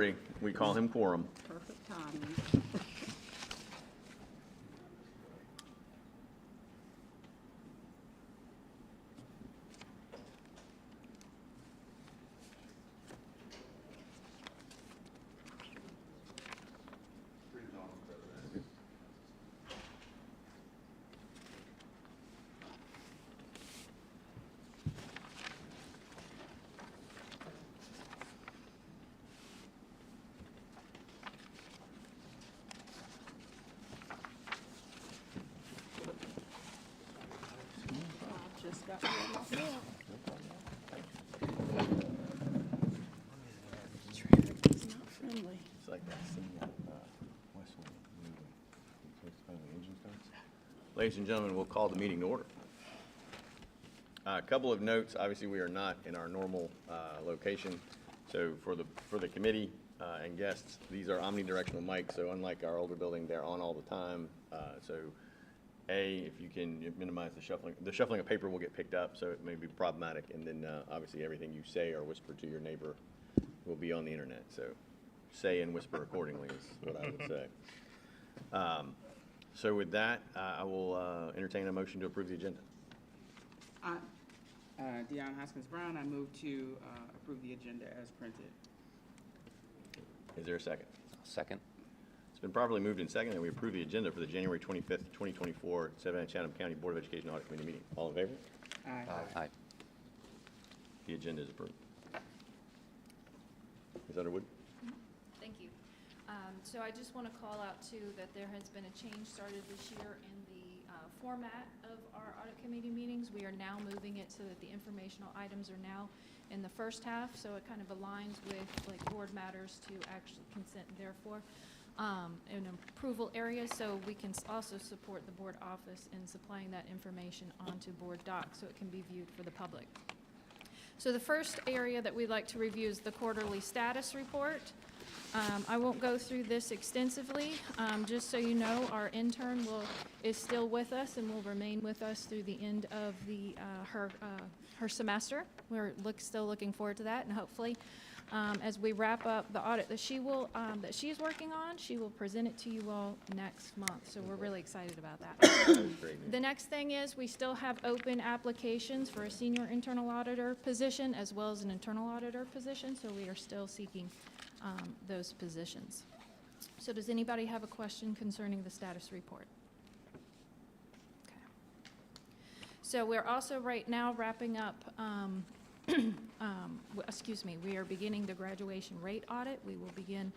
We call him quorum. Perfect timing. Just got one myself. Traffic is not friendly. It's like that scene at Westwood movie. When the engine starts. Ladies and gentlemen, we'll call the meeting to order. A couple of notes. Obviously, we are not in our normal location. So for the committee and guests, these are omnidirectional mics. So unlike our older building, they're on all the time. So if you can minimize the shuffling of paper will get picked up, so it may be problematic. And then obviously everything you say or whisper to your neighbor will be on the internet. So say and whisper accordingly is what I would say. So with that, I will entertain a motion to approve the agenda. Deon Hoskins Brown, I move to approve the agenda as printed. Is there a second? Second. It's been properly moved and seconded that we approve the agenda for the January 25th, 2024 Chatham County Board of Education Audit Committee meeting. All in favor? Aye. Aye. The agenda is approved. Ms. Underwood? Thank you. So I just want to call out too that there has been a change started this year in the format of our audit committee meetings. We are now moving it so that the informational items are now in the first half, so it kind of aligns with like board matters to actually consent and therefore in approval areas, so we can also support the board office in supplying that information onto board docs so it can be viewed for the public. So the first area that we'd like to review is the quarterly status report. I won't go through this extensively. Just so you know, our intern is still with us and will remain with us through the end of her semester. We're still looking forward to that, and hopefully, as we wrap up the audit that she is working on, she will present it to you all next month. So we're really excited about that. The next thing is we still have open applications for a senior internal auditor position as well as an internal auditor position. So we are still seeking those positions. So does anybody have a question concerning the status report? Okay. So we're also right now wrapping up, we are beginning the graduation rate audit. We will begin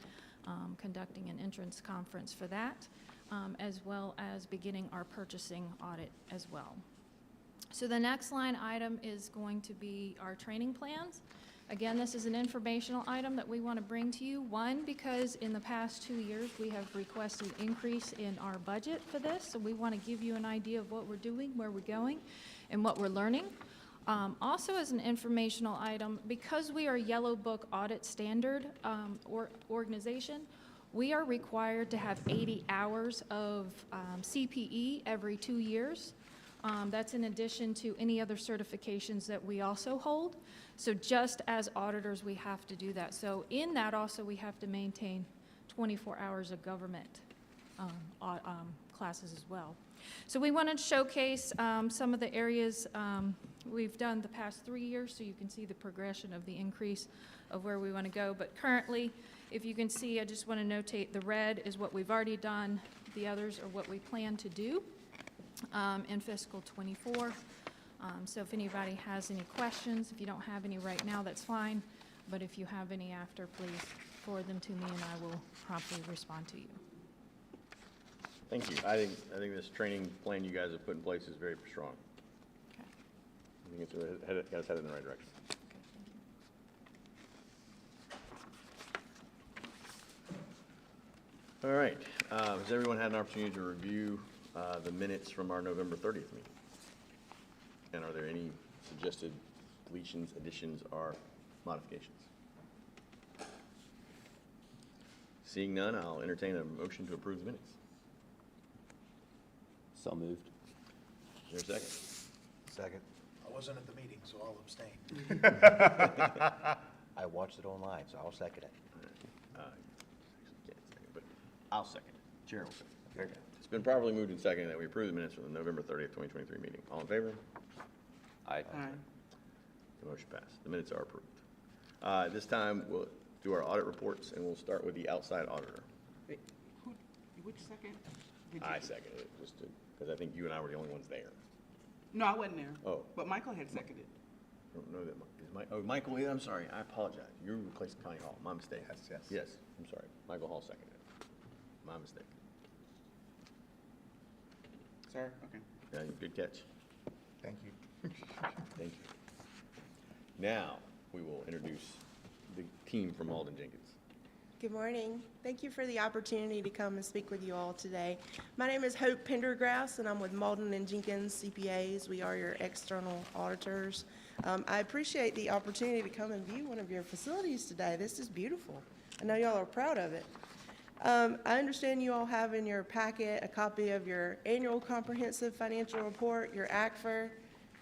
conducting an entrance conference for that, as well as beginning our purchasing audit as well. So the next line item is going to be our training plans. Again, this is an informational item that we want to bring to you. One, because in the past 2 years, we have requested increase in our budget for this. So we want to give you an idea of what we're doing, where we're going, and what we're learning. Also as an informational item, because we are a Yellow Book audit standard organization, we are required to have 80 hours of CPE every 2 years. That's in addition to any other certifications that we also hold. So just as auditors, we have to do that. So in that also, we have to maintain 24 hours of government classes as well. So we wanted to showcase some of the areas we've done the past 3 years so you can see the progression of the increase of where we want to go. But currently, if you can see, I just want to notate the red is what we've already done. The others are what we plan to do in fiscal 24. So if anybody has any questions, if you don't have any right now, that's fine. But if you have any after, please forward them to me and I will promptly respond to you. Thank you. I think this training plan you guys have put in place is very strong. Okay. I think it's got us headed in the right direction. Okay, thank you. All right. Has everyone had an opportunity to review the minutes from our November 30th meeting? And are there any suggested deletions, additions, or modifications? Seeing none, I'll entertain a motion to approve the minutes. So moved. Is there a second? Second. I wasn't at the meeting, so I'll abstain. I watched it online, so I'll second it. I'll second. Chair will second. Okay. It's been properly moved and seconded that we approve the minutes from the November 30th, 2023 meeting. All in favor? Aye. Aye. The motion passed. The minutes are approved. This time, we'll do our audit reports, and we'll start with the outside auditor. Wait, which second? Did you- I seconded it, just because I think you and I were the only ones there. No, I wasn't there. Oh. But Michael had seconded. I don't know that, Michael, I'm sorry, I apologize. You replaced Connie Hall, my mistake. Yes. Yes, I'm sorry. Michael Hall seconded it. My mistake. Sir, okay. Yeah, good catch. Thank you. Thank you. Now, we will introduce the team from Alden Jenkins. Good morning. Thank you for the opportunity to come and speak with you all today. My name is Hope Pendergrass, and I'm with Malden and Jenkins CPAs. We are your external auditors. I appreciate the opportunity to come and view one of your facilities today. This is beautiful. I know y'all are proud of it. I understand you all have in your packet a copy of your annual comprehensive financial report, your ACFR.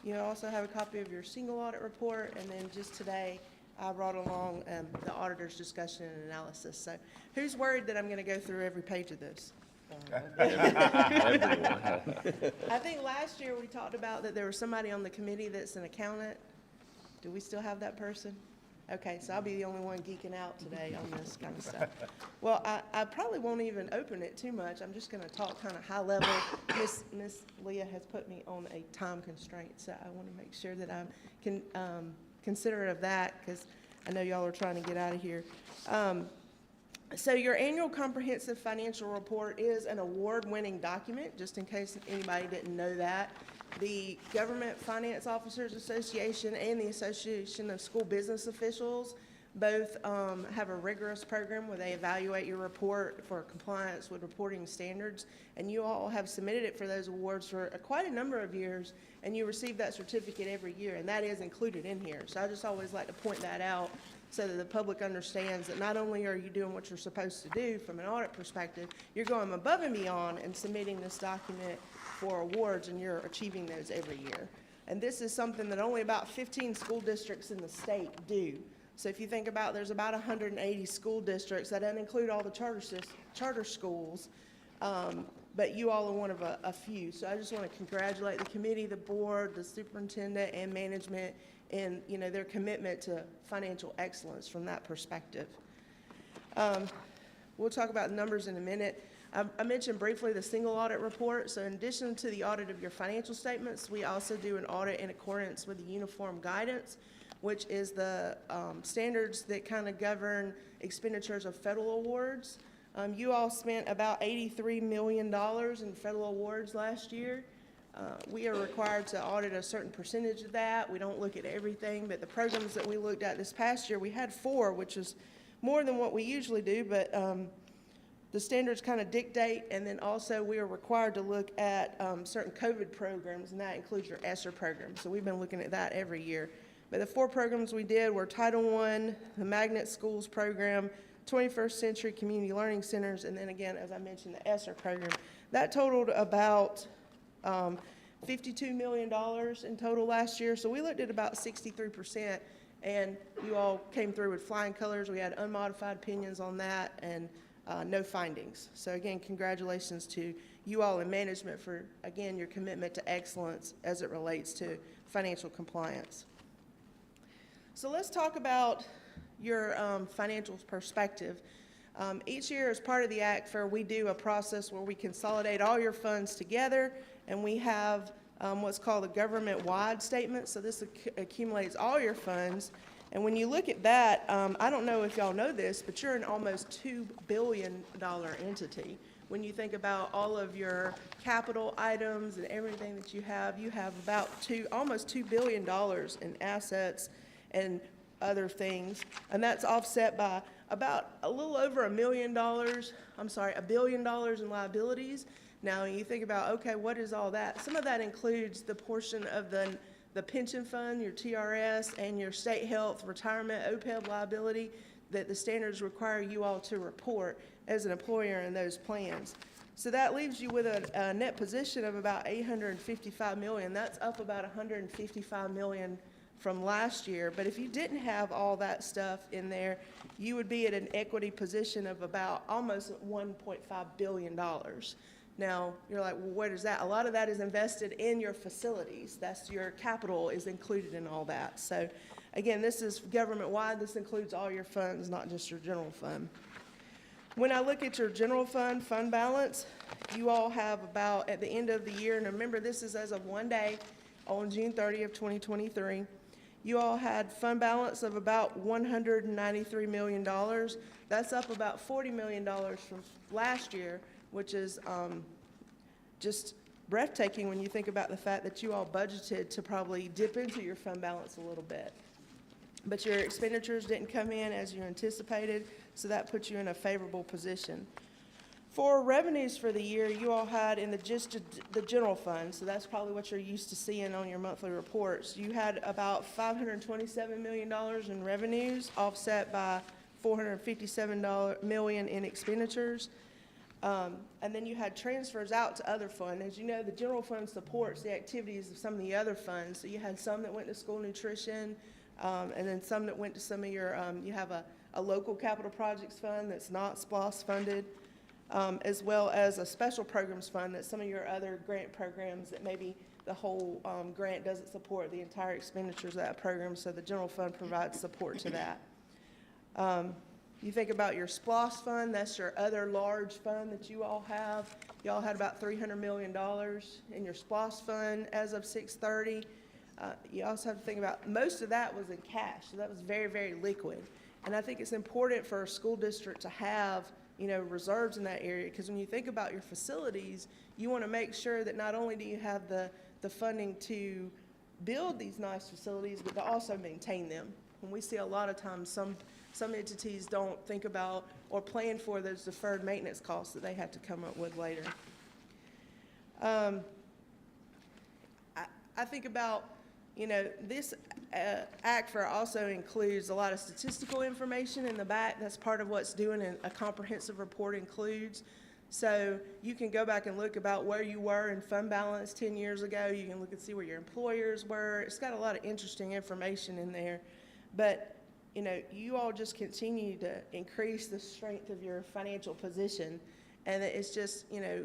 You also have a copy of your single audit report, and then just today, I brought along the auditor's discussion and analysis. So who's worried that I'm going to go through every page of this? Everyone. I think last year we talked about that there was somebody on the committee that's an accountant. Do we still have that person? Okay, so I'll be the only one geeking out today on this kind of stuff. Well, I probably won't even open it too much. I'm just going to talk kind of high level. Miss Leah has put me on a time constraint, so I want to make sure that I'm considerate of that because I know y'all are trying to get out of here. So your annual comprehensive financial report is an award-winning document, just in case anybody didn't know that. The Government Finance Officers Association and the Association of School Business Officials both have a rigorous program where they evaluate your report for compliance with reporting standards, and you all have submitted it for those awards for quite a number of years, and you receive that certificate every year, and that is included in here. So I just always like to point that out so that the public understands that not only are you doing what you're supposed to do from an audit perspective, you're going above and beyond and submitting this document for awards, and you're achieving those every year. And this is something that only about 15 school districts in the state do. So if you think about, there's about 180 school districts. That doesn't include all the charter schools, but you all are one of a few. So I just want to congratulate the committee, the board, the superintendent, and management in their commitment to financial excellence from that perspective. We'll talk about numbers in a minute. I mentioned briefly the single audit report. So in addition to the audit of your financial statements, we also do an audit in accordance with the uniform guidance, which is the standards that kind of govern expenditures of federal awards. You all spent about $83 million in federal awards last year. We are required to audit a certain percentage of that. We don't look at everything, but the programs that we looked at this past year, we had 4, which is more than what we usually do, but the standards kind of dictate, and then also we are required to look at certain COVID programs, and that includes your ESSER program. So we've been looking at that every year. But the 4 programs we did were Title I, the Magnet Schools program, 21st Century Community Learning Centers, and then again, as I mentioned, the ESSER program. That totaled about $52 million in total last year. So we looked at about 63%, and you all came through with flying colors. We had unmodified opinions on that and no findings. So again, congratulations to you all in management for, again, your commitment to excellence as it relates to financial compliance. So let's talk about your financial perspective. Each year as part of the ACFR, we do a process where we consolidate all your funds together, and we have what's called a government-wide statement. So this accumulates all your funds. And when you look at that, I don't know if y'all know this, but you're an almost $2 billion entity. When you think about all of your capital items and everything that you have about almost $2 billion in assets and other things. And that's offset by about a little over $1 billion in liabilities. Now, you think about, okay, what is all that? Some of that includes the portion of the pension fund, your TRS, and your state health retirement OPEB liability that the standards require you all to report as an employer in those plans. So that leaves you with a net position of about $855 million. That's up about $155 million from last year. But if you didn't have all that stuff in there, you would be at an equity position of about almost $1.5 billion. Now, you're like, well, where is that? A lot of that is invested in your facilities. That's your capital is included in all that. So again, this is government-wide. This includes all your funds, not just your general fund. When I look at your general fund balance, you all have about, at the end of the year, and remember, this is as of one day on June 30th, 2023, you all had fund balance of about $193 million. That's up about $40 million from last year, which is just breathtaking when you think about the fact that you all budgeted to probably dip into your fund balance a little bit. But your expenditures didn't come in as you anticipated, so that puts you in a favorable position. For revenues for the year, you all had in the general fund, so that's probably what you're used to seeing on your monthly reports. You had about $527 million in revenues, offset by $457 million in expenditures. And then you had transfers out to other funds. As you know, the general fund supports the activities of some of the other funds. So you had some that went to school nutrition, and then some that went to some of your, you have a local capital projects fund that's not SPLOST funded, as well as a special programs fund that some of your other grant programs that maybe the whole grant doesn't support the entire expenditures of that program, so the general fund provides support to that. You think about your SPLOST fund, that's your other large fund that you all have. You all had about $300 million in your SPLOST fund as of 6/30. You also have to think about, most of that was in cash, so that was very, very liquid. And I think it's important for a school district to have, you know, reserves in that area, because when you think about your facilities, you want to make sure that not only do you have the funding to build these nice facilities, but to also maintain them. And we see a lot of times some entities don't think about or plan for those deferred maintenance costs that they have to come up with later. I think about, you know, this ACFR also includes a lot of statistical information in the back. That's part of what's doing a comprehensive report includes. So you can go back and look about where you were in fund balance 10 years ago. You can look and see where your employers were. It's got a lot of interesting information in there. But you know, you all just continue to increase the strength of your financial position. And it's just, you know,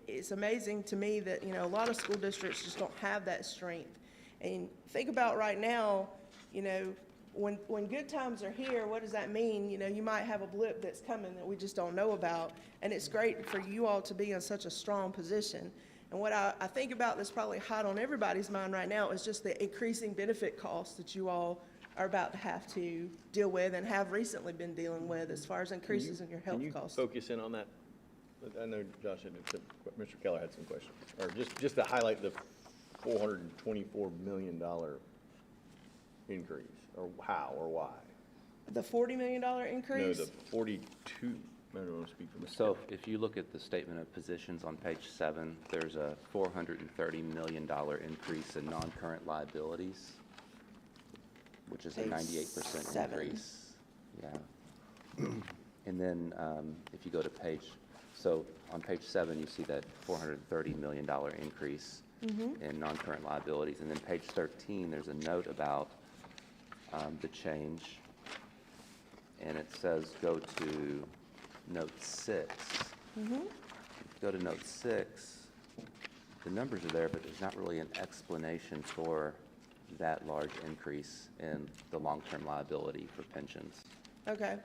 it's amazing to me that, you know, a lot of school districts just don't have that strength. And think about right now, you know, when good times are here, what does that mean? You know, you might have a blip that's coming that we just don't know about. And it's great for you all to be in such a strong position. And what I think about that's probably hot on everybody's mind right now is just the increasing benefit costs that you all are about to have to deal with and have recently been dealing with as far as increases in your health costs. Can you focus in on that? I know Josh had, Mr. Keller had some questions. Or just to highlight the $424 million increase, or how or why? The $40 million increase? No, the 42. I don't want to speak for Mr. So Keller. if you look at the statement of positions on page 7, there's a $430 million increase in non-current liabilities, which is a Page 98% 7. increase. Yeah. And then if you go to so on page 7, you see that $430 million increase in non-current liabilities. And then page 13, there's a note about the change. And it says go to note 6. If you go to note 6, the numbers are there, but there's not really an explanation for that large increase in the long-term liability for pensions. Okay.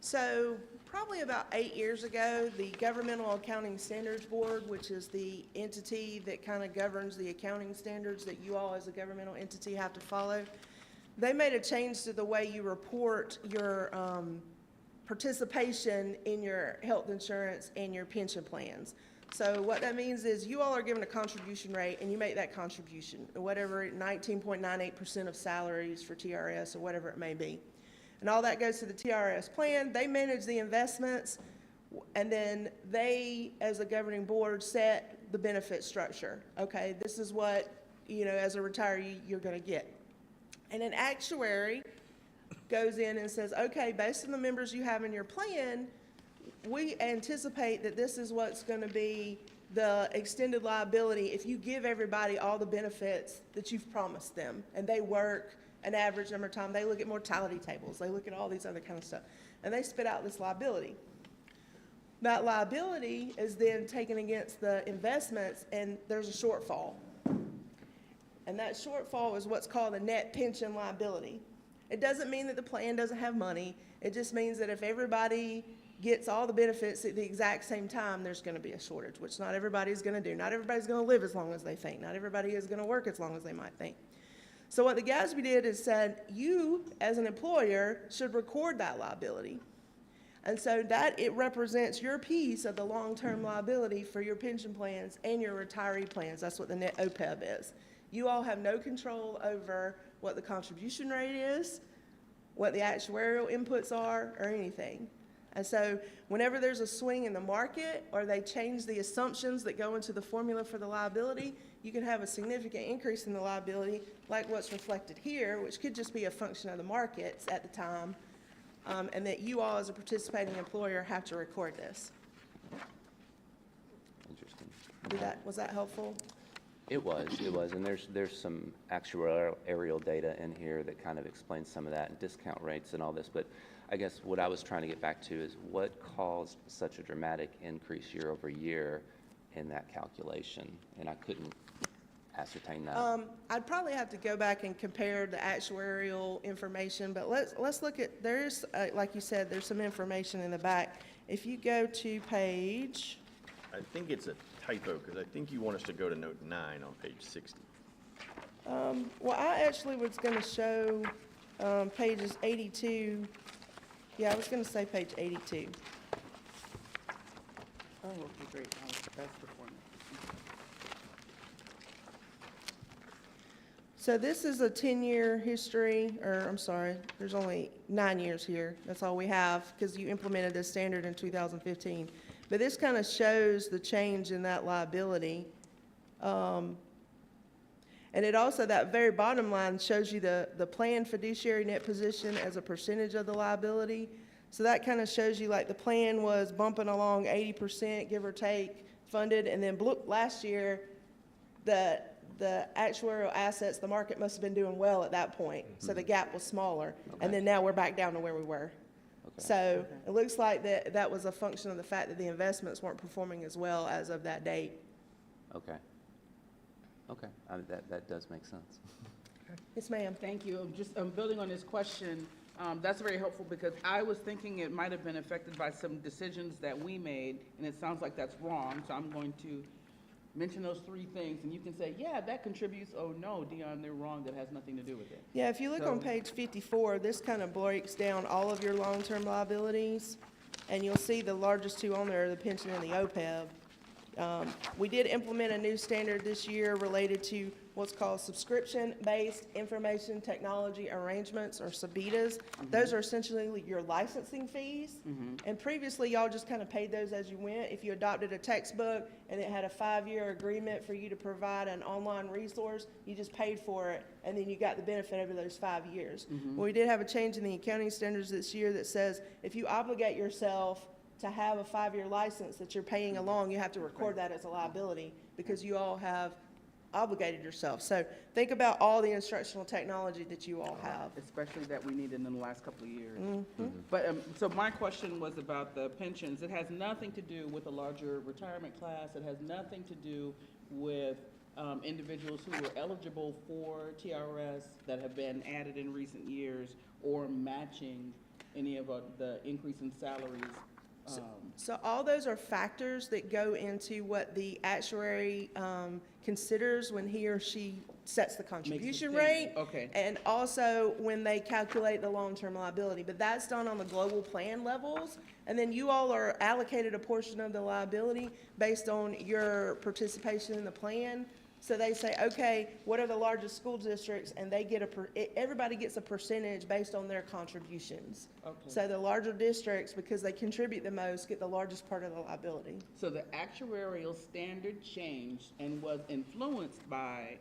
So probably about 8 years ago, the Governmental Accounting Standards Board, which is the entity that kind of governs the accounting standards that you all as a governmental entity have to follow, they made a change to the way you report your participation in your health insurance and your pension plans. So what that means is you all are given a contribution rate and you make that contribution, whatever, 19.98% of salaries for TRS or whatever it may be. And all that goes to the TRS plan. They manage the investments, and then they, as a governing board, set the benefit structure. Okay, this is what, you know, as a retiree, you're going to get. And an actuary goes in and says, okay, based on the members you have in your plan, we anticipate that this is what's gonna be the extended liability if you give everybody all the benefits that you've promised them, and they work an average number of time, they look at mortality tables, they look at all these other kind of stuff, and they spit out this liability. That liability is then taken against the investments, and there's a shortfall. And that shortfall is what's called a net pension liability. It doesn't mean that the plan doesn't have money. It just means that if everybody gets all the benefits at the exact same time, there's gonna be a shortage, which not everybody's gonna do. Not everybody's gonna live as long as they think. Not everybody is gonna work as long as they might think. So what the GASB did is said, you, as an employer, should record that liability. And so that, it represents your piece of the long-term liability for your pension plans and your retiree plans. That's what the net OPEB is. You all have no control over what the contribution rate is, what the actuarial inputs are, or anything. And so whenever there's a swing in the market, or they change the assumptions that go into the formula for the liability, you can have a significant increase in the liability, like what's reflected here, which could just be a function of the markets at the time, and that you all, as a participating employer, have to record this. Interesting. Was that helpful? It was, and there's some actuarial data in here that kind of explains some of that, and discount rates and all this, but I guess what I was trying to get back to is what caused such a dramatic increase year over year in that calculation, and I couldn't ascertain that. I'd probably have to go back and compare the actuarial information, but let's look at, there's, like you said, there's some information in the back. If you go to page, I think it's a typo, because I think you want us to go to note 9 on page 60. well, I actually was gonna show, pages 82. Yeah, I was gonna say page 82. Oh, okay, great. That's performance. So this is a 10-year history, or I'm sorry, there's only 9 years here. That's all we have, because you implemented this standard in 2015. But this kind of shows the change in that liability. And it also, that very bottom line shows you the planned fiduciary net position as a percentage of the liability. So that kind of shows you, like, the plan was bumping along 80%, give or take, funded, and then last year, the actuarial assets, the market must have been doing well at that point, so the gap was smaller. Okay. And then now we're back down to where we were. Okay. So it looks like that was a function of the fact that the investments weren't performing as well as of that date. Okay. Okay, that does make sense. Yes, ma'am. Thank you. Just building on this question, that's very helpful, because I was thinking it might have been affected by some decisions that we made, and it sounds like that's wrong. So I'm going to mention those 3 things, and you can say, yeah, that contributes. Oh, no, Dion, they're wrong. That has nothing to do with it. Yeah, if you look on So- page 54, this kind of breaks down all of your long-term liabilities, and you'll see the largest 2 on there are the pension and the OPEB. We did implement a new standard this year related to what's called subscription-based information technology arrangements, or SABITAs. Those are essentially your licensing fees. And previously, y'all just kind of paid those as you went. If you adopted a textbook and it had a 5-year agreement for you to provide an online resource, you just paid for it, and then you got the benefit over those 5 years. Well, we did have a change in the accounting standards this year that says if you obligate yourself to have a 5-year license that you're paying along, you have to record that as a liability, because you all have obligated yourself. So think about all the instructional technology that you all have. Especially that we needed in the last couple of years. But, so my question was about the pensions. It has nothing to do with a larger retirement class. It has nothing to do with individuals who were eligible for TRS that have been added in recent years, or matching any of the increase in salaries. So all those are factors that go into what the actuary considers when he or she sets the contribution rate. Okay. And also when they calculate the long-term liability. But that's done on the global plan levels. And then you all are allocated a portion of the liability based on your participation in the plan. So they say, okay, what are the largest school districts? And they get everybody gets a percentage based on their contributions. Okay. So the larger districts, because they contribute the most, get the largest part of the liability. So the actuarial standard changed and was influenced by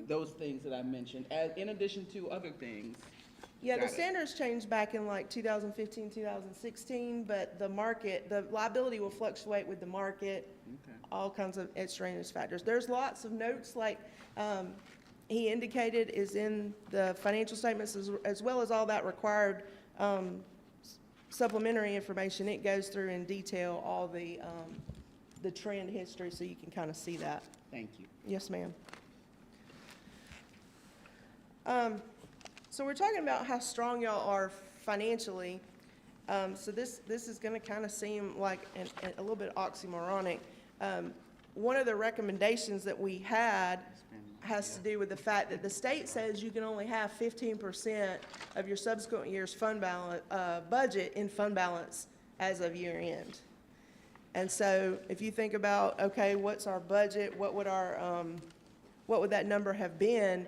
those things that I mentioned, in addition to other things. Yeah, the Got it. standards changed back in like 2015, 2016, but the market, the liability will fluctuate with the market, Okay. all kinds of extraneous factors. There's lots of notes, like he indicated is in the financial statements, as well as all that required supplementary information. It goes through in detail all the trend history, so you can kind of see that. Thank you. Yes, ma'am. So we're talking about how strong y'all are financially. So this is going to kind of seem like a little bit oxymoronic. One of the recommendations that we had has to do with the fact that the state says you can only have 15% of your subsequent year's fund balance, budget in fund balance as of year end. And so if you think about, okay, what's our budget? What would that number have been?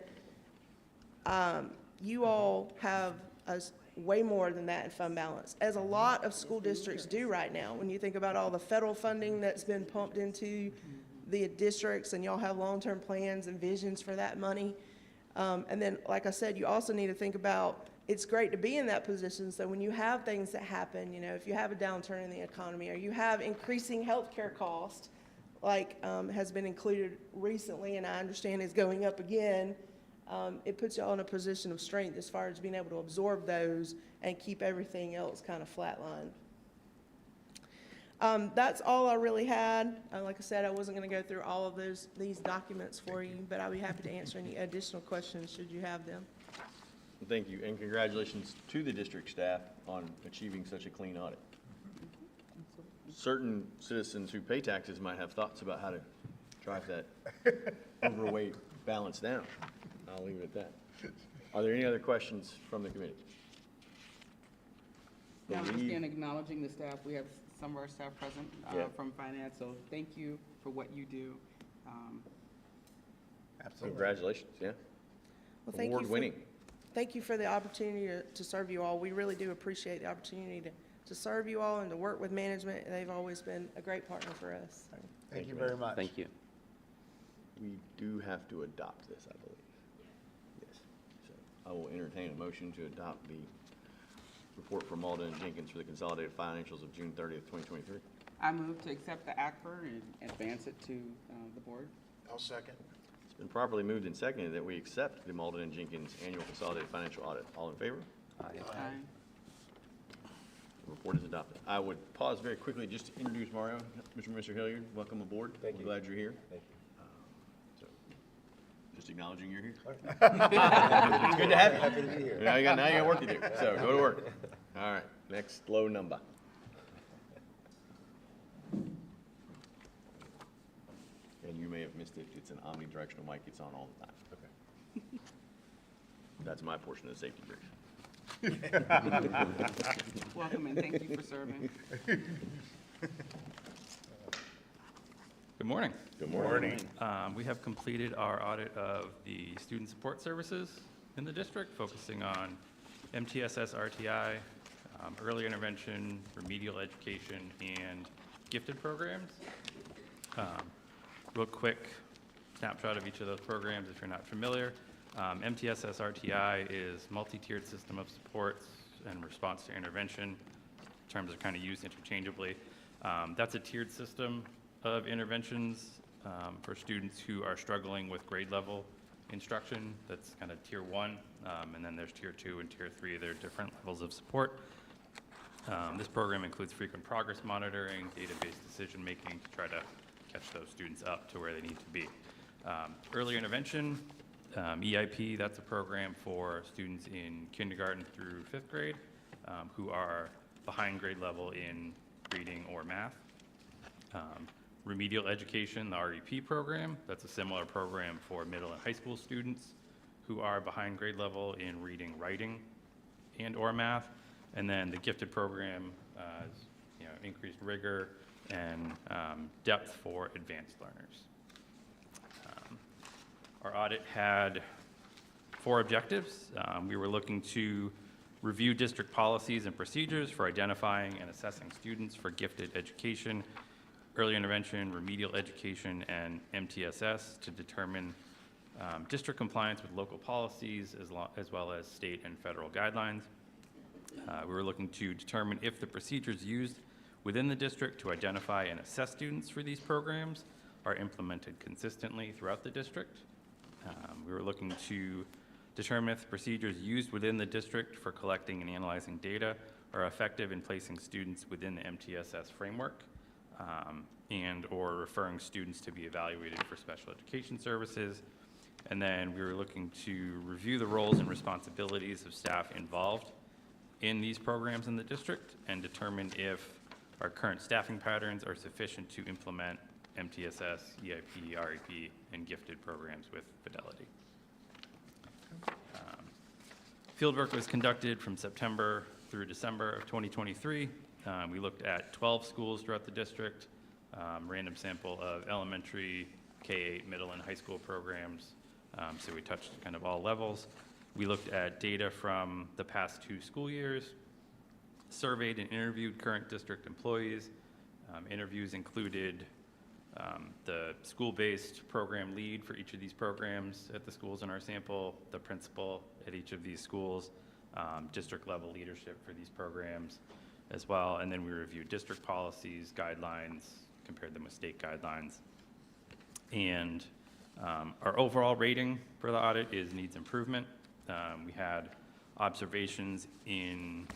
You all have way more than that in fund balance, as a lot of school districts do right now. When you think about all the federal funding that's been pumped into the districts, and y'all have long-term plans and visions for that money. And then, like I said, you also need to think about, it's great to be in that position, so when you have things that happen, you know, if you have a downturn in the economy, or you have increasing healthcare costs, like has been included recently, and I understand is going up again, it puts y'all in a position of strength as far as being able to absorb those and keep everything else kind of flatlined. That's all I really had. Like I said, I wasn't going to go through all of these documents for you, but I'll be happy to answer any additional questions should you have them. Thank you, and congratulations to the district staff on achieving such a clean audit. Certain citizens who pay taxes might have thoughts about how to drive that overweight balance down. I'll leave it at that. Are there any other questions from the committee? Now, just Believe- again, acknowledging the staff, we have some of our staff present Yeah. from finance, so thank you for what you do. Absolutely. Congratulations, yeah. Well, thank you. Award-winning. Thank you for the opportunity to serve you all. We really do appreciate the opportunity to serve you all and to work with management. They've always been a great partner for us. So. Thank you very much. Thank you. We do have to adopt this, I believe. Yes. So I will entertain a motion to adopt the report from Malden and Jenkins for the consolidated financials of June 30th, 2023. I move to accept the ACFR and advance it to the board. I'll second. It's been properly moved and seconded that we accept the Malden and Jenkins annual consolidated financial audit. All in favor? Aye. Aye. The report is adopted. I would pause very quickly just to introduce Mario. Mr. Hilliard, welcome aboard. Thank you. We're glad you're here. Thank So, just acknowledging you're here. It's good to have you. Happy to be here. Now you got work to do, so go to work. All right, next low number. And you may have missed it, it's an omnidirectional mic, it's on all the time. Okay. That's my portion of the safety brief. Welcome and thank you for serving. Good morning. Good morning. We have completed our audit of the student support services in the district, focusing on MTSS RTI, early intervention, remedial education, and gifted programs. Real quick snapshot of each of those programs if you're not familiar. MTSS RTI is multi-tiered system of supports and response to intervention. Terms are kind of used interchangeably. That's a tiered system of interventions for students who are struggling with grade level instruction. That's kind of tier 1, and then there's tier 2 and tier 3. There are different levels of support. This program includes frequent progress monitoring, data-based decision-making to try to catch those students up to where they need to be. Early intervention, EIP, that's a program for students in kindergarten through 5th grade who are behind grade level in reading or math. Remedial education, the REP program, that's a similar program for middle and high school students who are behind grade level in reading, writing, and or math. And then the gifted program is, increased rigor and depth for advanced learners. Our audit had 4 objectives. We were looking to review district policies and procedures for identifying and assessing students for gifted education, early intervention, remedial education, and MTSS to determine district compliance with local policies, as well as state and federal guidelines. We were looking to determine if the procedures used within the district to identify and assess students for these programs are implemented consistently throughout the district. We were looking to determine if the procedures used within the district for collecting and analyzing data are effective in placing students within the MTSS framework, and or referring students to be evaluated for special education services. And then we were looking to review the roles and responsibilities of staff involved in these programs in the district and determine if our current staffing patterns are sufficient to implement MTSS, EIP, REP, and gifted programs with fidelity. Fieldwork was conducted from September through December of 2023. We looked at 12 schools throughout the district, random sample of elementary, K-8, middle, and high school programs. So we touched kind of all levels. We looked at data from the past 2 school years, surveyed and interviewed current district employees. Interviews included the school-based program lead for each of these programs at the schools in our sample, the principal at each of these schools, district-level leadership for these programs as well. And then we reviewed district policies, guidelines, compared them with state guidelines. And our overall rating for the audit is needs improvement. We had observations in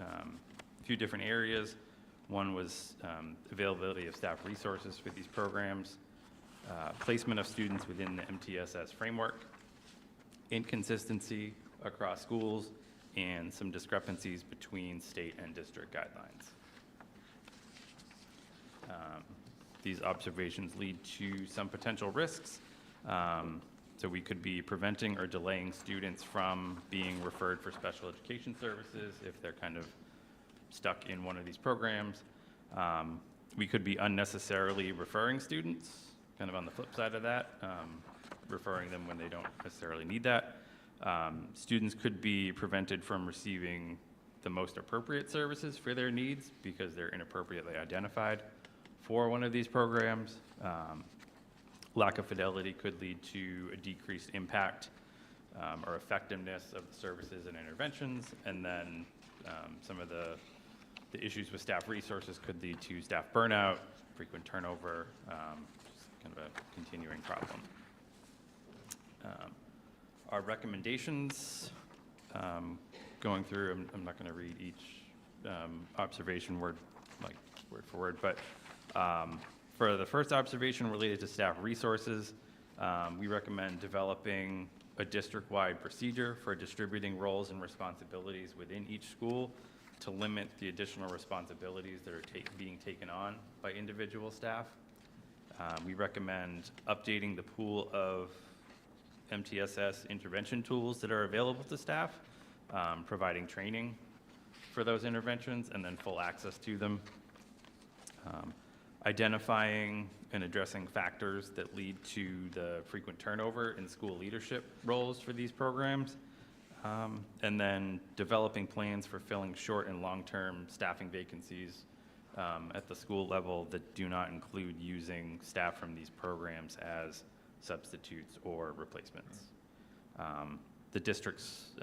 a few different areas. One was availability of staff resources for these programs, placement of students within the MTSS framework, inconsistency across schools, and some discrepancies between state and district guidelines. These observations lead to some potential risks. So we could be preventing or delaying students from being referred for special education services if they're kind of stuck in one of these programs. We could be unnecessarily referring students, kind of on the flip side of that, referring them when they don't necessarily need that. Students could be prevented from receiving the most appropriate services for their needs because they're inappropriately identified for one of these programs. Lack of fidelity could lead to a decreased impact or effectiveness of the services and interventions, and then some of the issues with staff resources could lead to staff burnout, frequent turnover, just kind of a continuing problem. Our recommendations, going through, I'm not going to read each observation word for word, but for the first observation related to staff resources, we recommend developing a district-wide procedure for distributing roles and responsibilities within each school to limit the additional responsibilities that are being taken on by individual staff. We recommend updating the pool of MTSS intervention tools that are available to staff, providing training for those interventions, and then full access to them. Identifying and addressing factors that lead to the frequent turnover in school leadership roles for these programs, and then developing plans for filling short and long-term staffing vacancies at the school level that do not include using staff from these programs as substitutes or replacements. The district's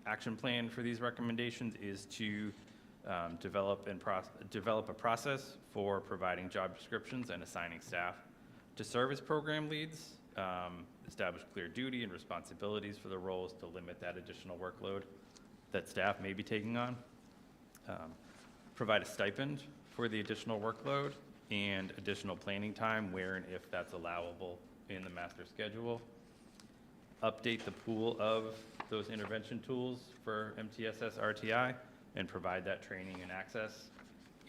action plan for these recommendations is to develop a process for providing job descriptions and assigning staff to serve as program leads, establish clear duty and responsibilities for the roles to limit that additional workload that staff may be taking on, provide a stipend for the additional workload and additional planning time where and if that's allowable in the master schedule, update the pool of those intervention tools for MTSS RTI and provide that training and access,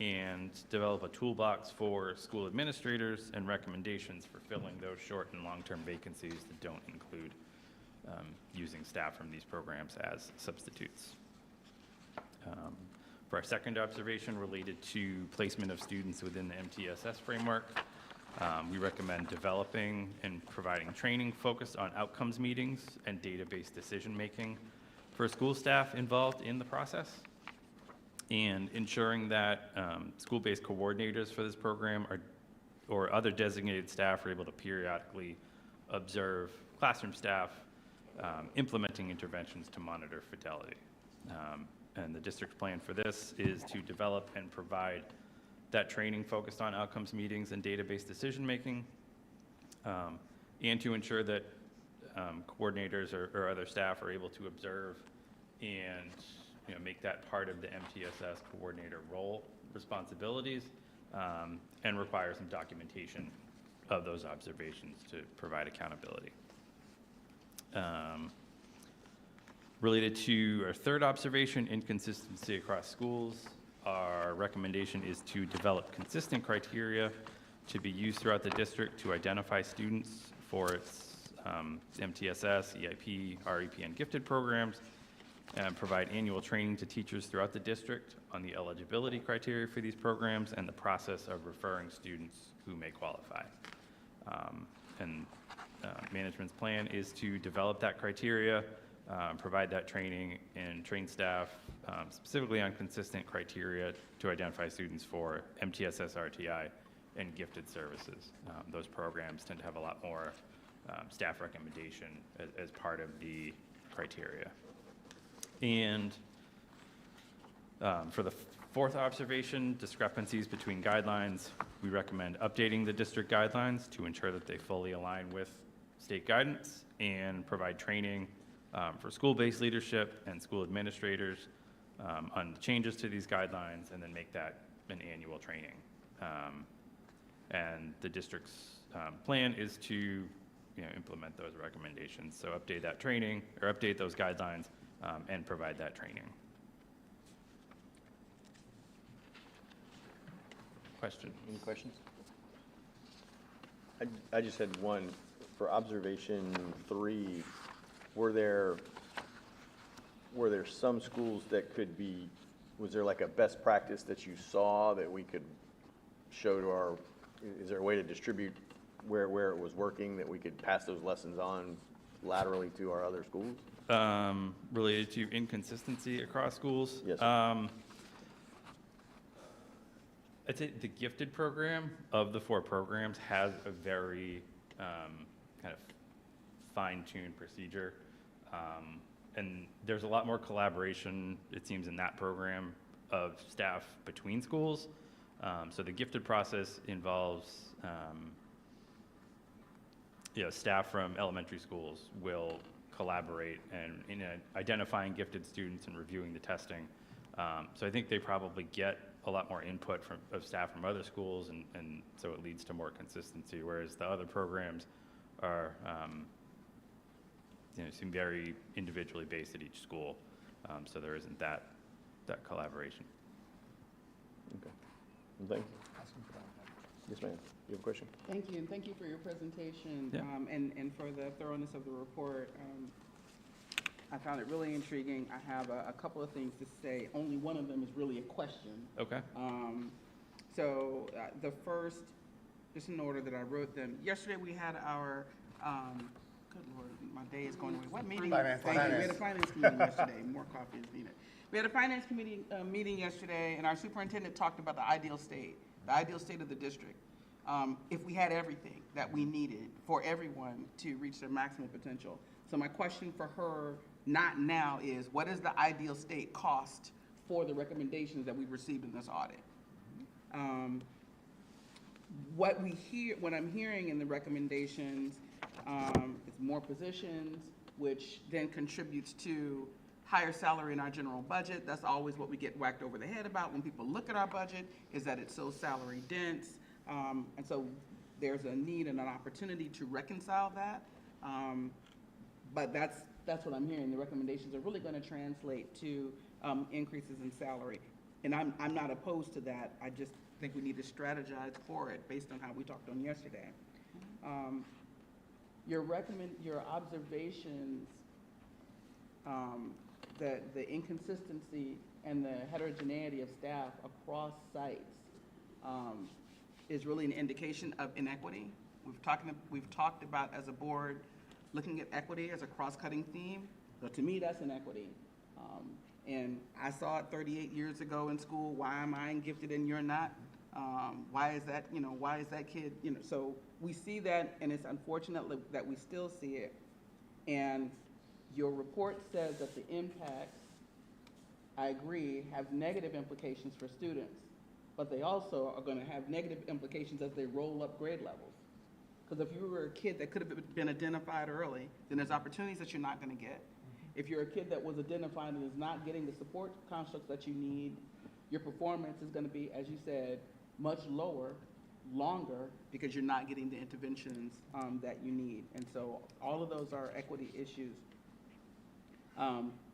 and develop a toolbox for school administrators and recommendations for filling those short and long-term vacancies that don't include using staff from these programs as substitutes. For our second observation related to placement of students within the MTSS framework, we recommend developing and providing training focused on outcomes meetings and database decision-making for school staff involved in the process, and ensuring that school-based coordinators for this program or other designated staff are able to periodically observe classroom staff implementing interventions to monitor fidelity. And the district's plan for this is to develop and provide that training focused on outcomes meetings and database decision-making, and to ensure that coordinators or other staff are able to observe and make that part of the MTSS coordinator role responsibilities, and require some documentation of those observations to provide accountability. Related to our third observation, inconsistency across schools, our recommendation is to develop consistent criteria to be used throughout the district to identify students for its MTSS, EIP, REP, and gifted programs, and provide annual training to teachers throughout the district on the eligibility criteria for these programs and the process of referring students who may qualify. Management's plan is to develop that criteria, provide that training, and train staff specifically on consistent criteria to identify students for MTSS, RTI, and gifted services. Those programs tend to have a lot more staff recommendation as part of the criteria. And for the fourth observation, discrepancies between guidelines, we recommend updating the district guidelines to ensure that they fully align with state guidance and provide training for school-based leadership and school administrators on the changes to these guidelines, and then make that an annual training. And the district's plan is to implement those recommendations. So update that training, or update those guidelines, and provide that training. Question? Any questions? I just had one. For observation 3, were there some schools that could be, was there like a best practice that you saw that we could show to our, is there a way to distribute where it was working that we could pass those lessons on laterally to our other schools? Related to inconsistency across schools? Yes, sir. I'd say the gifted program of the 4 programs has a very kind of fine-tuned procedure. And there's a lot more collaboration, it seems, in that program of staff between schools. So the gifted process involves, staff from elementary schools will collaborate and in identifying gifted students and reviewing the testing. So I think they probably get a lot more input of staff from other schools, and so it leads to more consistency, whereas the other programs are seem very individually based at each school, so there isn't that collaboration. Okay. Thank you. Yes, ma'am. You have a question? Thank you, and thank you for your presentation, Yeah. and for the thoroughness of the report. I found it really intriguing. I have a couple of things to say. Only one of them is really a question. Okay. So the first, just in order that I wrote them, yesterday we had our, good Lord, my day is going away. What meeting? Finance. Thank you. We had a finance committee yesterday. More coffee is needed. We had a finance committee meeting yesterday, and our superintendent talked about the ideal state of the district. If we had everything that we needed for everyone to reach their maximum potential. So my question for her, not now, is what is the ideal state cost for the recommendations that we've received in this audit? What I'm hearing in the recommendations is more positions, which then contributes to higher salary in our general budget. That's always what we get whacked over the head about when people look at our budget, is that it's so salary dense. And so there's a need and an opportunity to reconcile that. But that's what I'm hearing. The recommendations are really going to translate to increases in salary. And I'm not opposed to that. I just think we need to strategize for it based on how we talked on yesterday. Your observations, the inconsistency and the heterogeneity of staff across sites is really an indication of inequity. We've talked about, as a board, looking at equity as a cross-cutting theme. So to me, that's inequity. And I saw it 38 years ago in school. Why am I gifted and you're not? Why is that kid, so we see that, and it's unfortunate that we still see it. And your report says that the impacts, I agree, have negative implications for students, but they also are gonna have negative implications as they roll up grade levels. Because if you were a kid that could have been identified early, then there's opportunities that you're not gonna get. If you're a kid that was identified and is not getting the support constructs that you need, your performance is gonna be, as you said, much lower, longer, because you're not getting the interventions that you need. And so all of those are equity issues.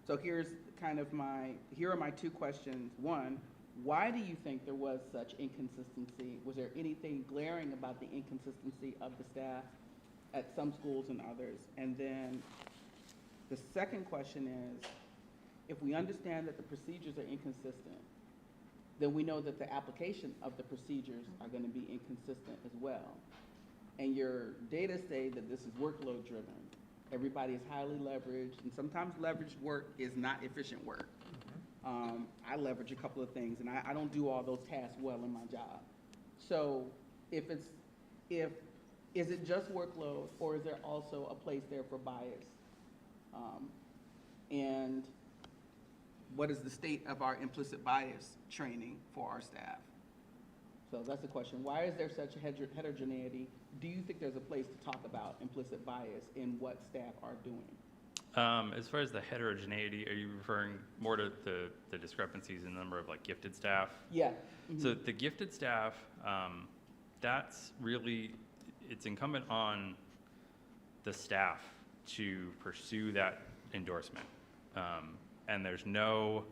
So here are my two questions. One, why do you think there was such inconsistency? Was there anything glaring about the inconsistency of the staff at some schools and others? And then the second question is, if we understand that the procedures are inconsistent, then we know that the application of the procedures are going to be inconsistent as well. And your data say that this is workload driven. Everybody is highly leveraged, and sometimes leveraged work is not efficient work. I leverage a couple of things, and I don't do all those tasks well in my job. So is it just workload, or is there also a place there for bias? And what is the state of our implicit bias training for our staff? So that's the question. Why is there such heterogeneity? Do you think there's a place to talk about implicit bias in what staff are doing? As far as the heterogeneity, are you referring more to the discrepancies in the number of like gifted staff? Yeah. So the gifted staff, that's really, it's incumbent on the staff to pursue that endorsement. And there's no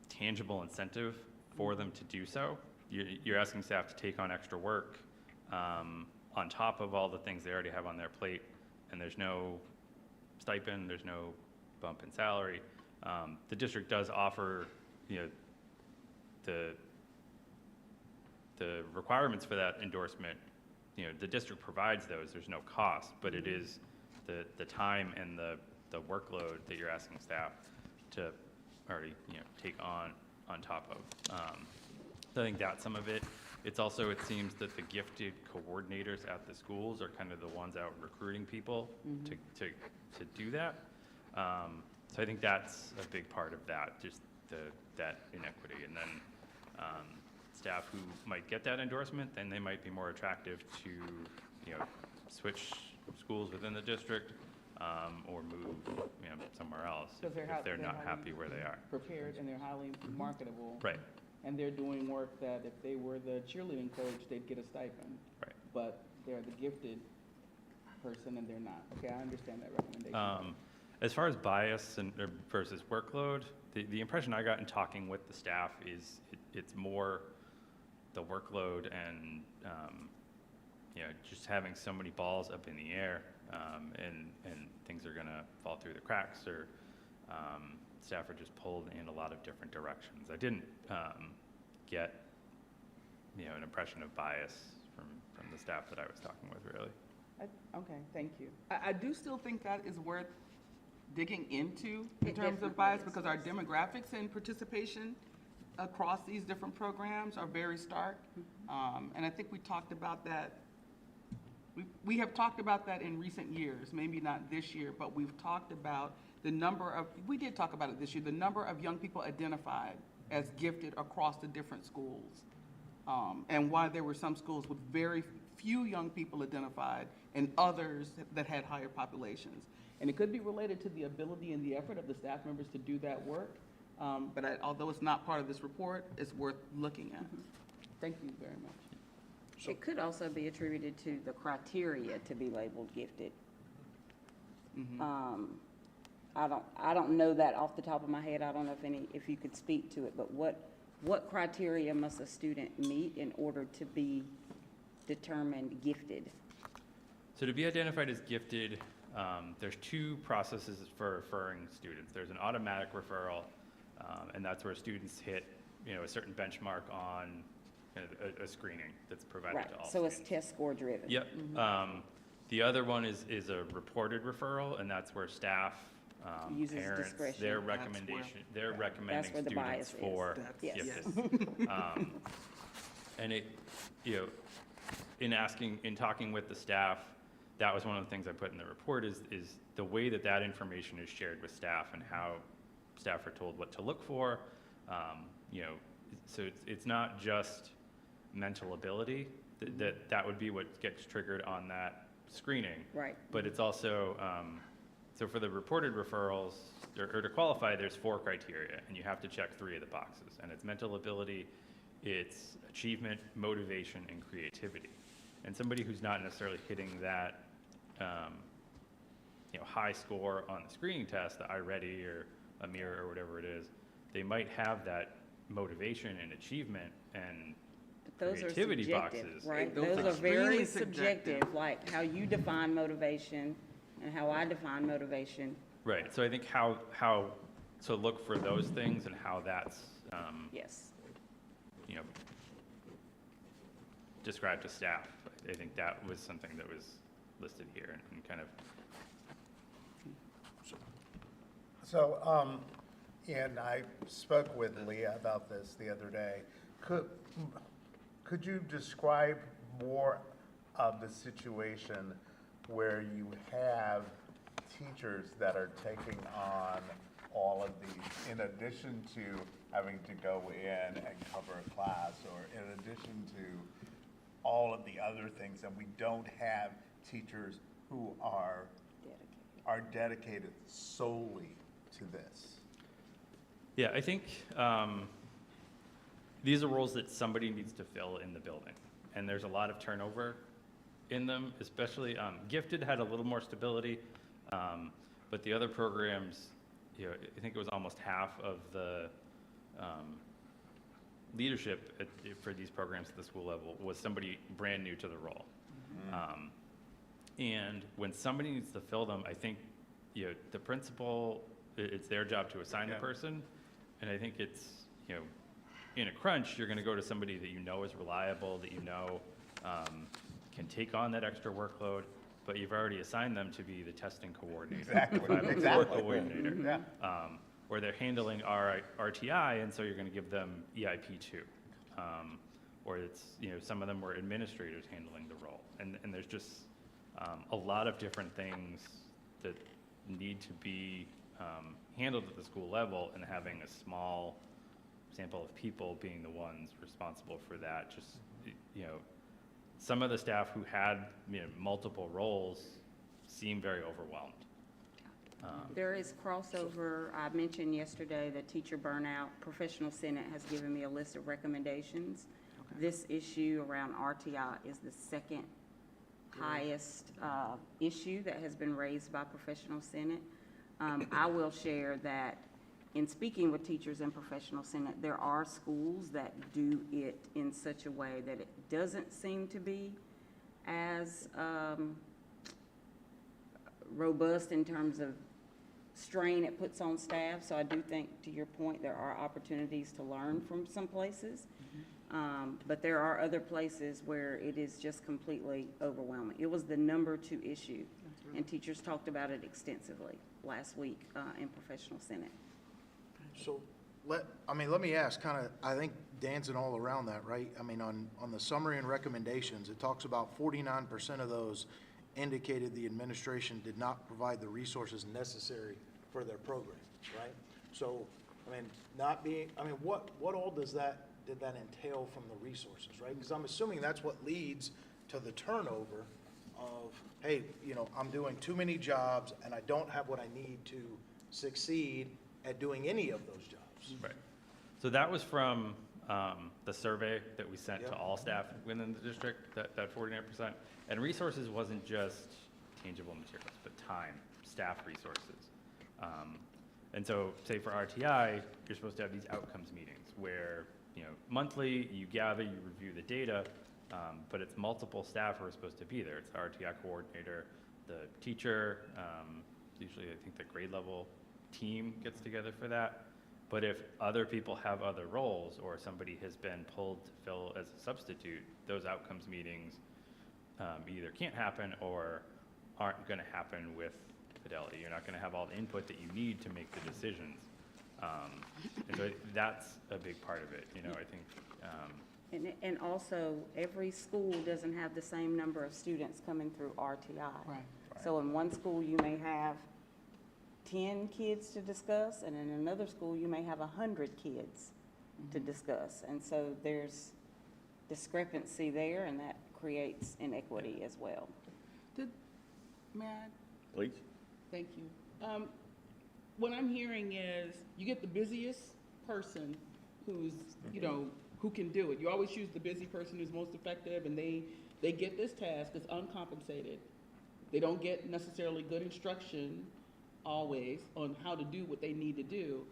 tangible incentive for them to do so. You're asking staff to take on extra work on top of all the things they already have on their plate, and there's no stipend, there's no bump in salary. The district does offer, the requirements for that endorsement. The district provides those. There's no cost, but it is the time and the workload that you're asking staff to already take on top of. So I think that's some of it. It's also, it seems that the gifted coordinators at the schools are kind of the ones out recruiting people to do that. So I think that's a big part of that, just that inequity. And then staff who might get that endorsement, then they might be more attractive to switch schools within the district or move somewhere else if they're not happy where they are. Prepared, and they're highly marketable. Right. And they're doing work that if they were the cheerleading coach, they'd get a stipend. Right. But they're the gifted person and they're not. Okay, I understand that recommendation. As far as bias versus workload, the impression I got in talking with the staff is it's more the workload and just having so many balls up in the air and things are gonna fall through the cracks, or staff are just pulled in a lot of different directions. I didn't get an impression of bias from the staff that I was talking with, really. Okay, thank you. I do still think that is worth digging into in It terms of definitely bias, is, because our yes. demographics and participation across these different programs are very stark. And I think we talked about that. We have talked about that in recent years, maybe not this year, but we've talked about we did talk about it this year, the number of young people identified as gifted across the different schools. And why there were some schools with very few young people identified and others that had higher populations. And it could be related to the ability and the effort of the staff members to do that work. But although it's not part of this report, it's worth looking at. Thank you very much. It could also be attributed to the criteria to be labeled gifted. I don't know that off the top of my head. I don't know if you could speak to it, but what criteria must a student meet in order to be determined gifted? So to be identified as gifted, there's two processes for referring students. There's an automatic referral, and that's where students hit, a certain benchmark on a screening that's provided Right, to all so it's students. test score driven. Yep. The other one is a reported referral, and that's where staff, Uses parents, discretion. their That's where- recommendation, they're recommending That's where the students bias is. for Yes. gifted. And it, in talking with the staff, that was one of the things I put in the report is the way that that information is shared with staff and how staff are told what to look for. You know, so it's not just mental ability, that would be what gets triggered on that screening. Right. But it's also, so for the reported referrals, or to qualify, there's 4 criteria, and you have to check 3 of the boxes. And it's mental ability, it's achievement, motivation, and creativity. And somebody who's not necessarily hitting that, you know, high score on the screening test, the iReady or a mirror or whatever it is, they might have that motivation and achievement and But those are creativity subjective, boxes. right? Those Those are are very extremely subjective. subjective, like how you define motivation and how I define motivation. Right, so I think how to look for those things and how that's, Yes. you know, described to staff. I think that was something that was listed here and kind of, So, and I spoke with Leah about this the other day. Could you describe more of the situation where you have teachers that are taking on all of these, in addition to having to go in and cover a class, or in addition to all of the other things, and we don't have teachers who are dedicated solely to this? yeah, I think these are roles that somebody needs to fill in the building. And there's a lot of turnover in them, especially Gifted had a little more stability, but the other programs, you know, I think it was almost half of the leadership for these programs at the school level was somebody brand new to the role. And when somebody needs to fill them, I think, you know, the principal, it's their job to assign the person. And I think it's, you know, in a crunch, you're going to go to somebody that you know is reliable, that you know can take on that extra workload, but you've already assigned them to be the testing coordinator. Exactly, 504 exactly. coordinator. Yeah. Or they're handling RTI, and so you're going to give them EIP too. Or it's, you know, some of them were administrators handling the role. And there's just a lot of different things that need to be handled at the school level, and having a small sample of people being the ones responsible for that. Just, you know, some of the staff who had, you know, multiple roles seem very overwhelmed. There is crossover. I mentioned yesterday the teacher burnout. Professional Senate has given me a list of recommendations. This issue around RTI is the second highest issue that has been raised by Professional Senate. I will share that in speaking with teachers in Professional Senate, there are schools that do it in such a way that it doesn't seem to be as robust in terms of strain it puts on staff. So I do think, to your point, there are opportunities to learn from some places. But there are other places where it is just completely overwhelming. It was the #2 issue, and teachers talked about it extensively last week in Professional Senate. So let me ask, kind of, I think dancing all around that, right? I mean, on the summary and recommendations, it talks about 49% of those indicated the administration did not provide the resources necessary for their program, right? So, I mean, what all did that entail from the resources, right? Because I'm assuming that's what leads to the turnover of, hey, you know, I'm doing too many jobs and I don't have what I need to succeed at doing any of those jobs. Right. So that was from the survey that we sent to Yep. all staff within the district, that 49%. And resources wasn't just tangible materials, but time, staff resources. And so, say for RTI, you're supposed to have these outcomes meetings where, you know, monthly, you gather, you review the data, but it's multiple staff who are supposed to be there. It's the RTI coordinator, the teacher, usually I think the grade level team gets together for that. But if other people have other roles, or somebody has been pulled to fill as a substitute, those outcomes meetings either can't happen or aren't going to happen with fidelity. You're not going to have all the input that you need to make the decisions. And so that's a big part of it. You know, I think And also, every school doesn't have the same number of students coming through RTI. Right. So in one school, you may have 10 kids to discuss, and in another school, you may have 100 kids to discuss. And so there's discrepancy there, and that creates inequity as well. May I? Please. Thank you. What I'm hearing is you get the busiest person who's, who can do it. You always choose the busy person who's most effective, and they get this task, it's uncompensated. They don't get necessarily good instruction always on how to do what they need to do,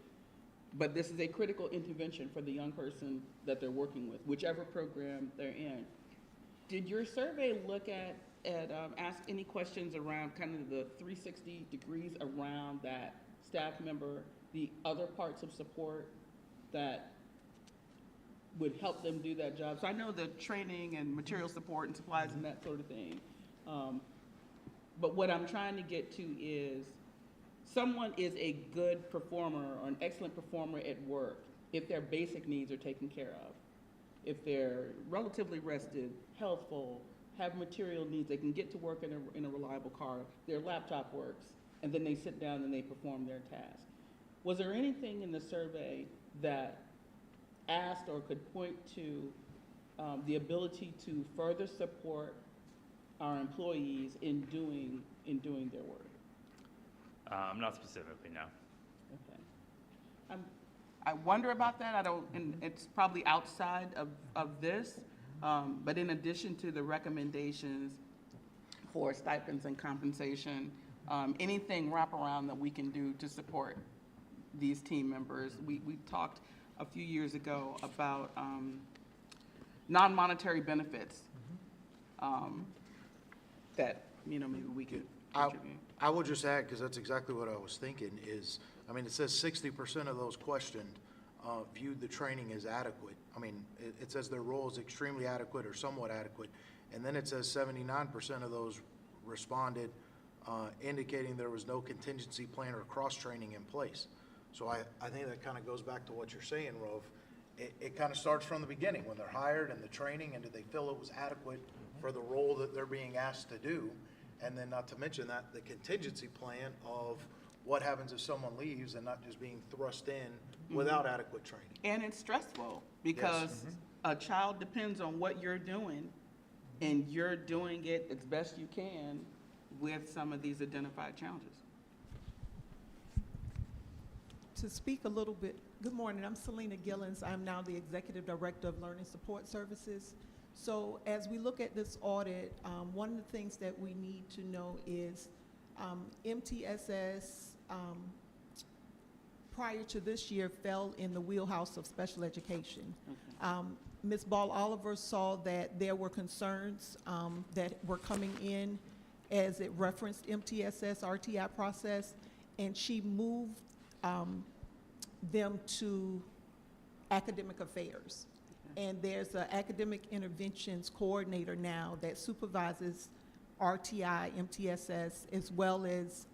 but this is a critical intervention for the young person that they're working with, whichever program they're in. Did your survey look at ask any questions around kind of the 360 degrees around that staff member, the other parts of support that would help them do that job? So I know the training and material support and supplies and that sort of thing. But what I'm trying to get to is someone is a good performer or an excellent performer at work if their basic needs are taken care of. If they're relatively rested, healthful, have material needs, they can get to work in a reliable car, their laptop works, and then they sit down and they perform their task. Was there anything in the survey that asked or could point to the ability to further support our employees in doing their work? Not specifically, no. Okay. I wonder about that. I don't, and it's probably outside of this, but in addition to the recommendations for stipends and compensation, anything wraparound that we can do to support these team members. We talked a few years ago about non-monetary benefits that, maybe we could contribute. I would just add, because that's exactly what I was thinking, is, it says 60% of those questioned viewed the training as adequate. It says their role is extremely adequate or somewhat adequate, and then it says 79% of those responded indicating there was no contingency plan or cross-training in place. So I think that kind of goes back to what you're saying, Rove. It kind of starts from the beginning, when they're hired and the training, and do they feel it was adequate for the role that they're being asked to do? And then not to mention that the contingency plan of what happens if someone leaves and not just being thrust in without adequate training. And it's stressful because a child depends on what you're doing, and you're doing it as best you can with some of these identified challenges. To speak a little bit, good morning, I'm Selena Gillens. I'm now the Executive Director of Learning Support Services. So as we look at this audit, one of the things that we need to know is MTSS prior to this year fell in the wheelhouse of special education. Ms. Ball Oliver saw that there were concerns that were coming in as it referenced MTSS RTI process, and she moved them to academic affairs. And there's an academic interventions coordinator now that supervises RTI, MTSS, as well as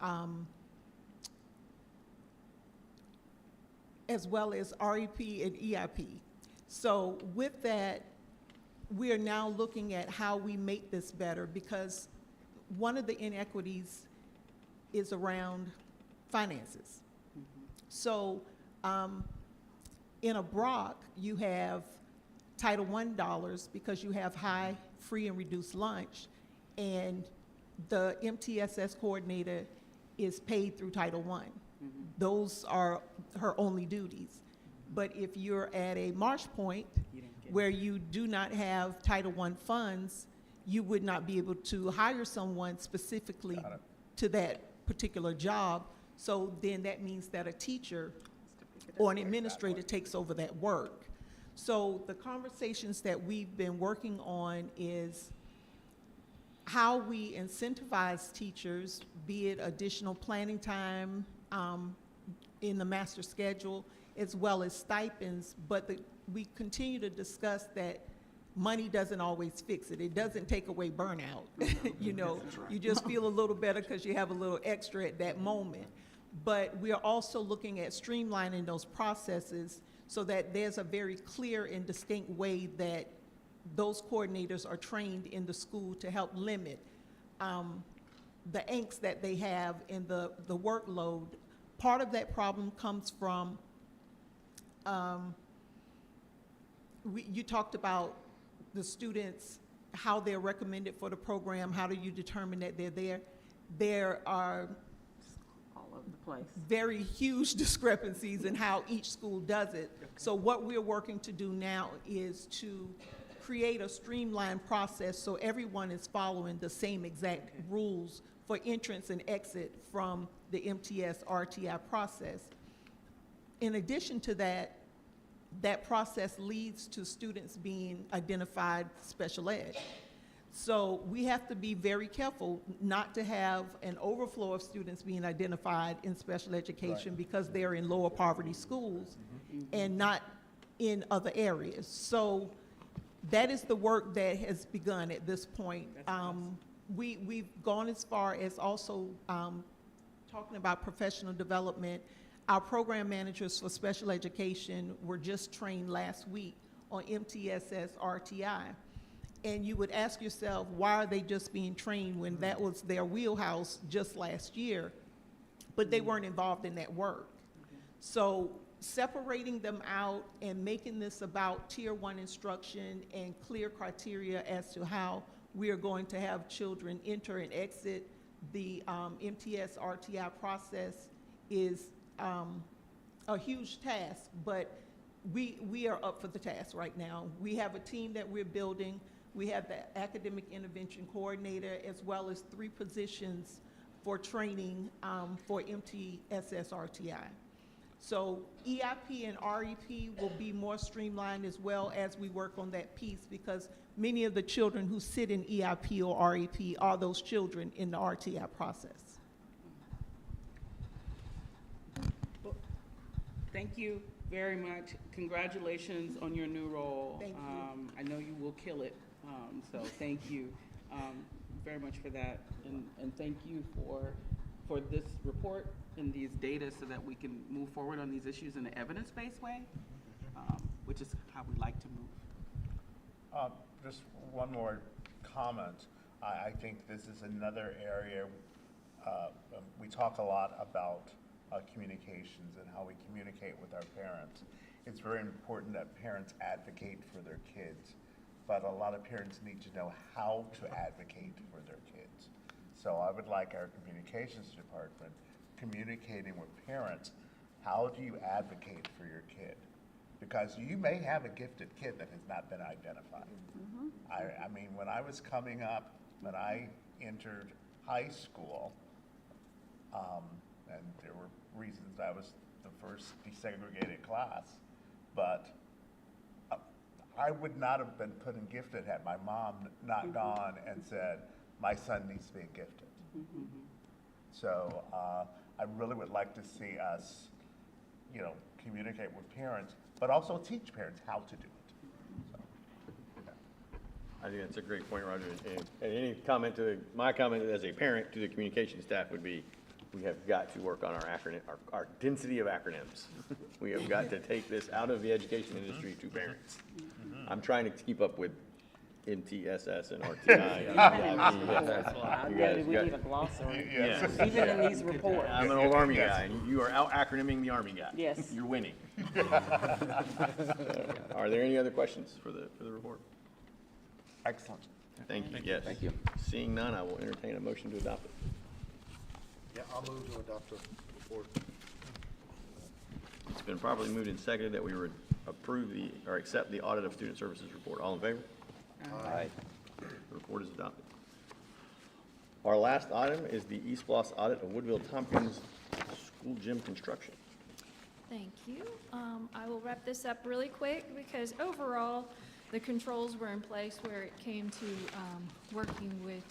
REP and EIP. So with that, we are now looking at how we make this better, because one of the inequities is around finances. So in a Brock, you have Title I dollars because you have high, free, and reduced lunch, and the MTSS coordinator is paid through Title I. Those are her only duties. But if you're at a Marsh Point where you do not have Title I funds, you would not be able to hire someone specifically to that particular job. So then that means that a teacher or an administrator takes over that work. So the conversations that we've been working on is how we incentivize teachers, be it additional planning time in the master schedule, as well as stipends, but we continue to discuss that money doesn't always fix it. It doesn't take away burnout. You just feel a little better because you have a little extra at that moment. But we are also looking at streamlining those processes so that there's a very clear and distinct way that those coordinators are trained in the school to help limit the angst that they have in the workload. Part of that problem comes from, you talked about the students, how they're recommended for the program, how do you determine that they're there? There are All over the place. very huge discrepancies in how each school does it. So what we're working to do now is to create a streamlined process so everyone is following the same exact rules for entrance and exit from the MTS RTI process. In addition to that, that process leads to students being identified special ed. So we have to be very careful not to have an overflow of students being identified in special education because they're in lower poverty schools and not in other areas. So that is the work that has begun at this point. We've gone as far as also talking about professional development. Our program managers for special education were just trained last week on MTSS RTI. And you would ask yourself, why are they just being trained when that was their wheelhouse just last year? But they weren't involved in that work. So separating them out and making this about tier 1 instruction and clear criteria as to how we are going to have children enter and exit the MTS RTI process is a huge task, but we are up for the task right now. We have a team that we're building. We have the academic intervention coordinator as well as 3 positions for training for MTSS RTI. So EIP and REP will be more streamlined as well as we work on that piece because many of the children who sit in EIP or REP are those children in the RTI process. Thank you very much. Congratulations on your new role. Thank you. I know you will kill it, so thank you very much for that. And thank you for this report and these data so that we can move forward on these issues in an evidence-based way, which is how we like to move. Just one more comment. I think this is another area, we talk a lot about communications and how we communicate with our parents. It's very important that parents advocate for their kids, but a lot of parents need to know how to advocate for their kids. So I would like our communications department communicating with parents, how do you advocate for your kid? Because you may have a gifted kid that has not been identified. I mean, when I was coming up, when I entered high school, and there were reasons I was the first desegregated class, but I would not have been put in gifted had my mom not gone and said, my son needs to be gifted. So I really would like to see us, communicate with parents, but also teach parents how to do it. So, I think that's a great point, Roger. And any comment my comment as a parent to the communication staff would be, we have got to work on our density of acronyms. We have got to take this out of the education industry to parents. I'm trying to keep up with MTSS and RTI. We need a glossary, Yes. even in these reports. I'm an old Army guy, and you are out acronyming the Army guy. Yes. You're winning. Are there any other questions for the report? excellent. Thank you, yes. Thank you. Seeing none, I will entertain a motion to adopt it. Yeah, I'll move to adopt the report. It's been properly moved and seconded that we would accept the audit of student services report. All in favor? Aye. The report is adopted. Our last item is the East Bloss audit of Woodville Tompkins School Gym construction. Thank you. I will wrap this up really quick because overall, the controls were in place where it came to working with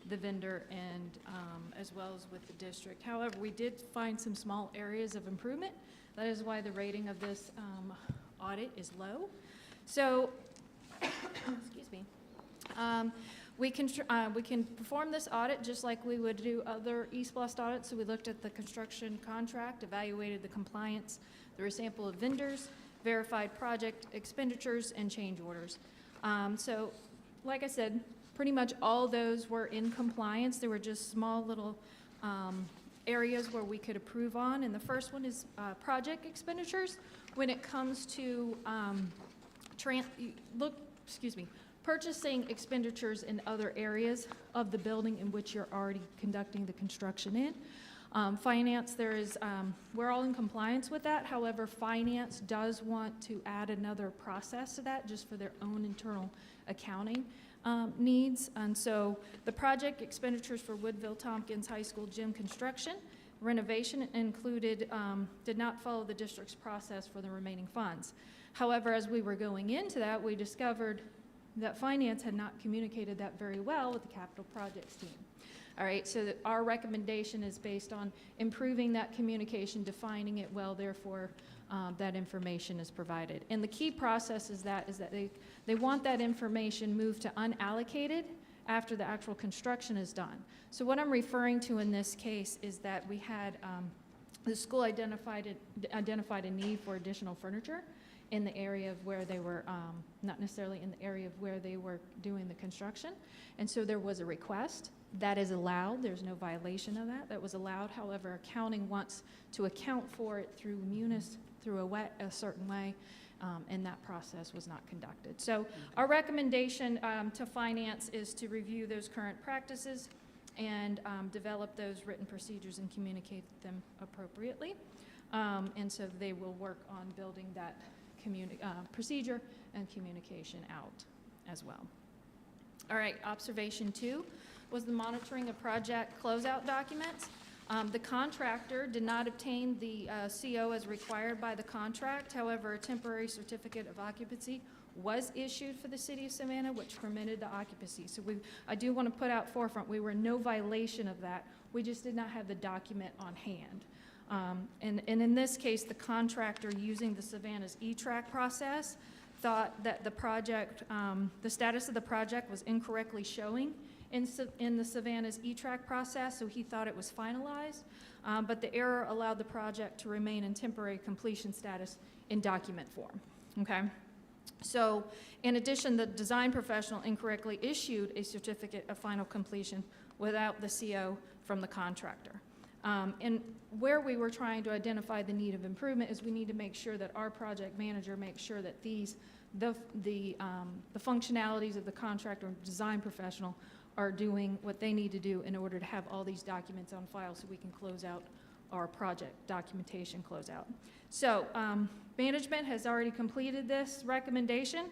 the vendor and as well as with the district. However, we did find some small areas of improvement. That is why the rating of this audit is low. So, excuse me. We can perform this audit just like we would do other East Bloss audits. So we looked at the construction contract, evaluated the compliance There were a sample of vendors, verified project expenditures, and change orders. So, like I said, pretty much all those were in compliance. There were just small little areas where we could approve on, and the first one is project expenditures. When it comes to purchasing expenditures in other areas of the building in which you're already conducting the construction in. Finance, we're all in compliance with that. However, finance does want to add another process to that just for their own internal accounting needs. And so the project expenditures for Woodville Tompkins High School gym construction renovation included, did not follow the district's process for the remaining funds. However, as we were going into that, we discovered that finance had not communicated that very well with the capital projects team. All right, so our recommendation is based on improving that communication, defining it well, therefore that information is provided. And the key process is that they want that information moved to unallocated after the actual construction is done. So what I'm referring to in this case is that we had, the school identified a need for additional furniture in the area of where they were, not necessarily in the area of where they were doing the construction. And so there was a request. That is allowed. There's no violation of that. That was allowed. However, accounting wants to account for it through munis, through a certain way, and that process was not conducted. So our recommendation to finance is to review those current practices and develop those written procedures and communicate them appropriately. And so they will work on building that procedure and communication out as well. All right, observation 2 was the monitoring of project closeout documents. The contractor did not obtain the CO as required by the contract. However, a temporary certificate of occupancy was issued for the city of Savannah, which permitted the occupancy. So I do want to put out forefront, we were in no violation of that. We just did not have the document on hand. And in this case, the contractor using the Savannah's E-Track process thought that the project, the status of the project was incorrectly showing in the Savannah's E-Track process, so he thought it was finalized, but the error allowed the project to remain in temporary completion status in document form, okay? So, in addition, the design professional incorrectly issued a certificate of final completion without the CO from the contractor. And where we were trying to identify the need of improvement is we need to make sure that our project manager makes sure that the functionalities of the contractor and design professional are doing what they need to do in order to have all these documents on file so we can close out our project documentation closeout. So management has already completed this recommendation.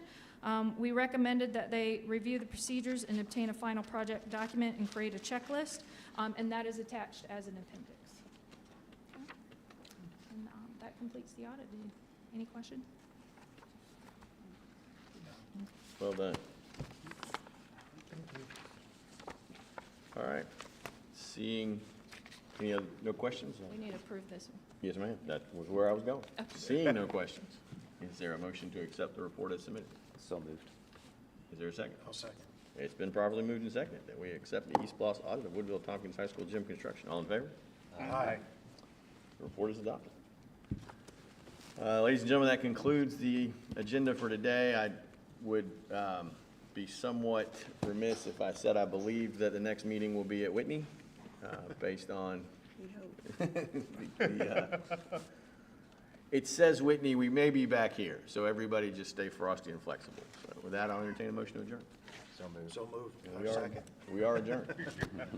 We recommended that they review the procedures and obtain a final project document and create a checklist, and that is attached as an appendix. Okay. And that completes the audit. Any questions? Well done. All right. Seeing any other, no questions? We need to approve this one. Yes, ma'am. That was where I was going. Okay. Seeing no questions, is there a motion to accept the report as submitted? So moved. Is there a second? I'll second. It's been properly moved and seconded that we accept the East Bloss audit of Woodville Tompkins High School gym construction. All in favor? Aye. The report is adopted. Ladies and gentlemen, that concludes the agenda for today. I would be somewhat remiss if I said I believe that the next meeting will be at Whitney, based on it says Whitney, we may be back here, so everybody just stay frosty and flexible. So with that, I'll entertain a motion to adjourn. So moved. We are adjourned.